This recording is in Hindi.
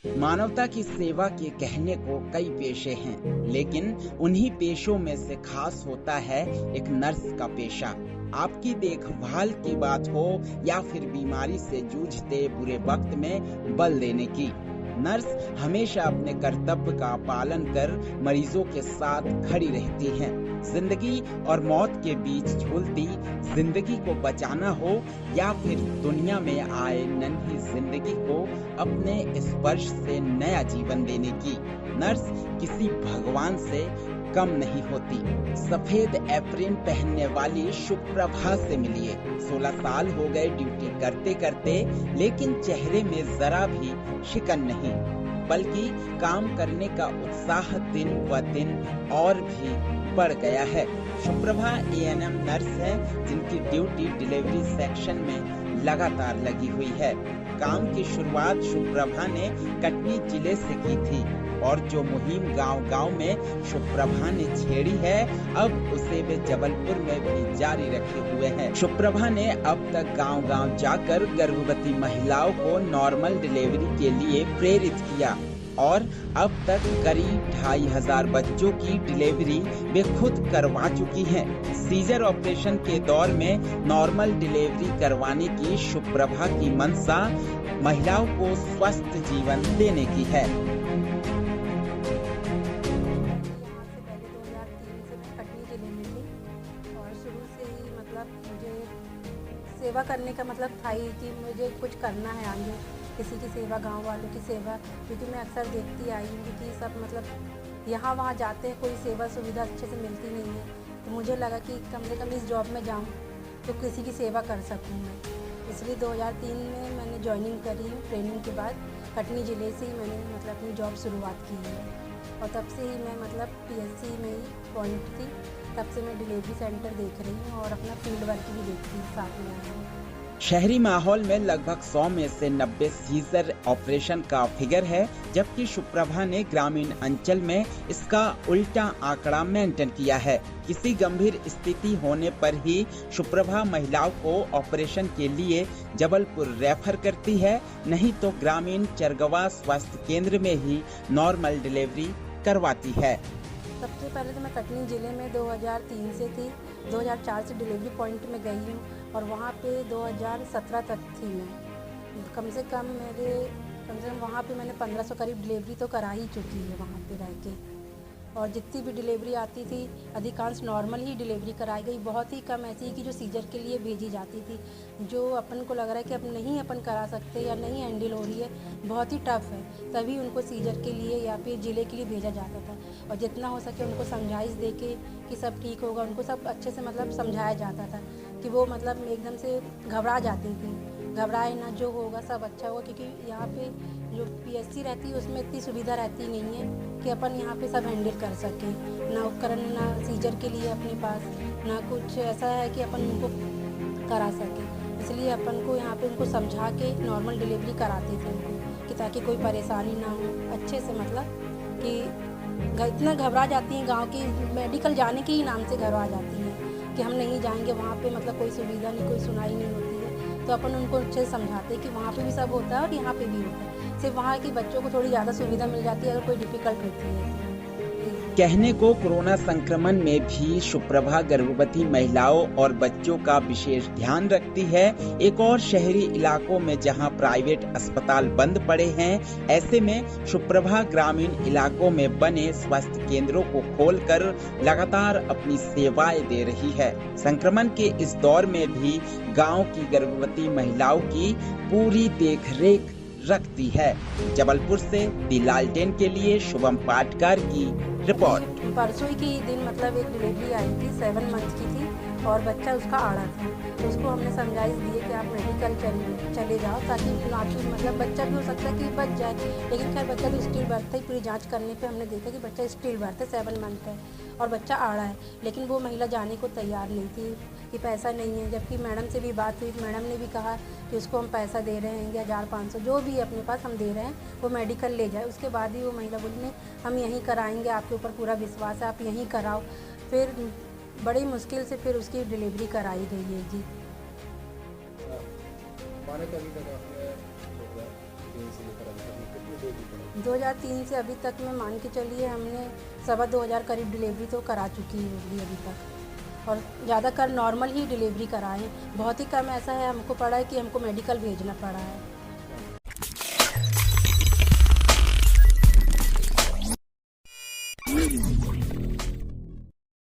मानवता की सेवा के कहने को कई पेशे हैं, लेकिन उन्हीं पेशों में से खास होता है एक नर्स का पेशा। आपकी देखभाल की बात हो या फिर बीमारी से जूझते बुरे वक्त में बल देने की, नर्स हमेशा अपने कर्तव्य का पालन कर मरीजों के साथ खड़ी रहती हैं। जिंदगी और मौत के बीच झूलती जिंदगी को बचाना हो या फिर दुनिया में आए नन्ही जिंदगी को अपने स्पर्श से नया जीवन देने की, नर्स किसी भगवान से कम नहीं होती। सफेद एप्रिन पहनने वाली सुप्रभा से मिलिए। 16 साल हो गए ड्यूटी करते करते, लेकिन चेहरे में जरा भी शिकन नहीं, बल्कि काम करने का उत्साह दिन व दिन और भी बढ़ गया है। सुप्रभा एएनएम नर्स है, जिनकी ड्यूटी डिलीवरी सेक्शन में लगातार लगी हुई है। काम की शुरुआत सुप्रभा ने कटनी जिले से की थी और जो मुहिम गांव-गांव में सुप्रभा ने छेड़ी है, अब उसे वे जबलपुर में भी जारी रखे हुए हैं। सुप्रभा ने अब तक गांव-गांव जाकर गर्भवती महिलाओं को नॉर्मल डिलीवरी के लिए प्रेरित किया और अब तक करीब 2500 बच्चों की डिलीवरी वे खुद करवा चुकी हैं। सीजर ऑपरेशन के दौर में नॉर्मल डिलीवरी करवाने की सुप्रभा की मंशा महिलाओं को स्वस्थ जीवन देने की है। सेवा करने का मतलब था ही कि मुझे कुछ करना है आगे, किसी की सेवा, गांव वालों की सेवा, क्योंकि मैं अक्सर देखती आई हूँ कि सब मतलब यहाँ वहाँ जाते हैं, कोई सेवा सुविधा अच्छे से मिलती नहीं है। तो मुझे लगा कि कम से कम इस जॉब में जाऊँ तो किसी की सेवा कर सकूँ मैं। इसलिए 2003 में मैंने ज्वाइनिंग करी। ट्रेनिंग के बाद कटनी ज़िले से ही मैंने मतलब अपनी जॉब शुरुआत की है और तब से ही मैं मतलब PSC में ही पॉइंट थी। तब से मैं डिलीवरी सेंटर देख रही हूँ और अपना फील्ड वर्क भी देखती हूँ साथ में। शहरी माहौल में लगभग 100 में से 90 सीजर ऑपरेशन का फिगर है, जबकि सुप्रभा ने ग्रामीण अंचल में इसका उल्टा आंकड़ा मेंटेन किया है। किसी गंभीर स्थिति होने पर ही सुप्रभा महिलाओं को ऑपरेशन के लिए जबलपुर रेफर करती है, नहीं तो ग्रामीण चरगवा स्वास्थ्य केंद्र में ही नॉर्मल डिलीवरी करवाती है। सबसे पहले तो मैं कटनी ज़िले में 2003 से थी, 2004 से डिलीवरी पॉइंट में गई हूँ और वहाँ पे 2017 तक थी मैं। कम से कम वहाँ पे मैंने 1500 करीब डिलीवरी तो करा ही चुकी है वहाँ पे रह के। और जितनी भी डिलीवरी आती थी अधिकांश नॉर्मल ही डिलीवरी कराई गई। बहुत ही कम ऐसी कि जो सीजर के लिए भेजी जाती थी, जो अपन को लग रहा है कि अब नहीं अपन करा सकते या नहीं हैंडल हो रही है, बहुत ही टफ है, तभी उनको सीजर के लिए या फिर ज़िले के लिए भेजा जाता था। और जितना हो सके उनको समझाइश दे के कि सब ठीक होगा, उनको सब अच्छे से मतलब समझाया जाता था कि वो मतलब एकदम से घबरा जाती थी। घबराए ना, जो होगा सब अच्छा होगा, क्योंकि यहाँ पे जो PSC रहती है उसमें इतनी सुविधा रहती नहीं है कि अपन यहाँ पे सब हैंडल कर सकें। ना उपकरण, ना सीजर के लिए अपने पास, ना कुछ ऐसा है कि अपन उनको करा सकें। इसलिए अपन को यहाँ पे उनको समझा के नॉर्मल डिलीवरी कराते थे उनको, कि ताकि कोई परेशानी ना हो। अच्छे से मतलब कि इतना घबरा जाती हैं, गाँव की मेडिकल जाने के ही नाम से घबरा जाती हैं कि हम नहीं जाएंगे वहाँ पे, मतलब कोई सुविधा नहीं, कोई सुनाई नहीं होती है। तो अपन उनको अच्छे से समझाते हैं कि वहाँ पे भी सब होता है और यहाँ पे भी होता है, सिर्फ वहाँ के बच्चों को थोड़ी ज़्यादा सुविधा मिल जाती है अगर कोई डिफ़िकल्ट होती है। कहने को कोरोना संक्रमण में भी सुप्रभा गर्भवती महिलाओं और बच्चों का विशेष ध्यान रखती है। एक और शहरी इलाकों में जहां प्राइवेट अस्पताल बंद पड़े हैं, ऐसे में सुप्रभा ग्रामीण इलाकों में बने स्वास्थ्य केंद्रों को खोलकर लगातार अपनी सेवाएं दे रही है। संक्रमण के इस दौर में भी गांव की गर्भवती महिलाओं की पूरी देखरेख रखती है। जबलपुर से दी लालटेन के लिए शुभम पाटकर की रिपोर्ट। परसों ही के दिन मतलब एक डिलीवरी आई थी, 7 मंथ की थी और बच्चा उसका आड़ा था। तो उसको हमने समझाइश दी है कि आप मेडिकल चले जाओ, ताकि आपकी मतलब बच्चा भी हो सकता है कि बच जाए। लेकिन खैर बच्चा तो स्टिल बर्थ है। पूरी जांच करने पे हमने देखा कि बच्चा स्टिल बर्थ है, 7 मंथ है और बच्चा आड़ा है। लेकिन वो महिला जाने को तैयार नहीं थी कि पैसा नहीं है। जबकि मैडम से भी बात हुई, मैडम ने भी कहा कि उसको हम पैसा दे रहे हैं, 1500 जो भी अपने पास हम दे रहे हैं, वो मेडिकल ले जाए। उसके बाद ही वो महिला बोली नहीं, हम यहीं कराएंगे, आपके ऊपर पूरा विश्वास है, आप यहीं कराओ। फिर बड़ी मुश्किल से फिर उसकी डिलीवरी कराई गई है जी। से लेकर अभी तक में कितनी डिलीवरी कराई? 2003 से अभी तक में मान के चलिए हमने 2,2500 करीब डिलीवरी तो करा चुकी होगी अभी तक, और ज़्यादातर नॉर्मल ही डिलीवरी कराएं। बहुत ही कम ऐसा है हमको पड़ा है कि हमको मेडिकल भेजना पड़ा है।